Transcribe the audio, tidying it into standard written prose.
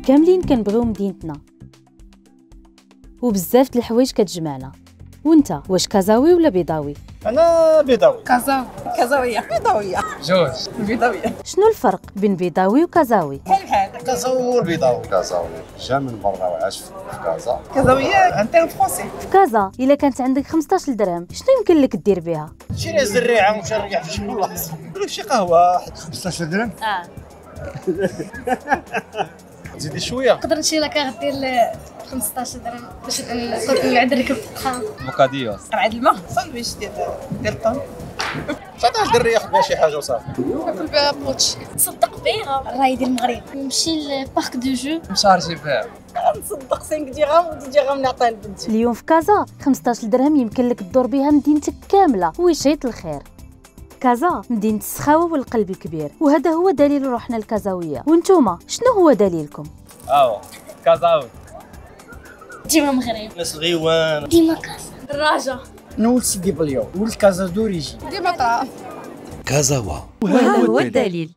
كاملين كنبغيو مدينتنا وبزاف د الحوايج كتجمعنا. وانت واش كازاوي ولا بيضاوي؟ انا بيضاوي. كازاوية جوج بيضاوية. شنو الفرق بين بيضاوي وكازاوي؟ بحال كازاوي والبيضاوي. كازاوي جا من برا وعاش في كازا. كازاوية ان تيرم فرونسي. في كازا الا كانت عندك 15 درهم شنو يمكن لك دير بها؟ شري زريعه ومشريع في شي بلاصه. درك شي قهوه 15 درهم. زيدي شويه. نقدر نشري لك غدير 15 درهم باش نقدر نعد نركب الطحان. بوكاديوس. قرعة الماء. ساندويتش ديال الطون. 19 درهم ياخذ بها شي حاجه وصافي. ناكل بها بوتشي. تصدق بيها الراي ديال المغرب. نمشي لبارك دو جو نشارجي بها. نصدق 5 درهم و 10 درهم نعطيها لبنتي. اليوم في كازا 15 درهم يمكن لك تدور بها مدينتك كامله ويشيط الخير. كازا مدينة السخاوة والقلب الكبير، وهذا هو دليل روحنا الكازاوية. وانتوما شنو هو دليلكم؟ كازاوي. ديما مغرب. الناس الغيوان. ديما كازا. الراجا. نول سيدي بليو ولد كازا دوريجي. ديما طرا. كازاوا وهذا هو الدليل.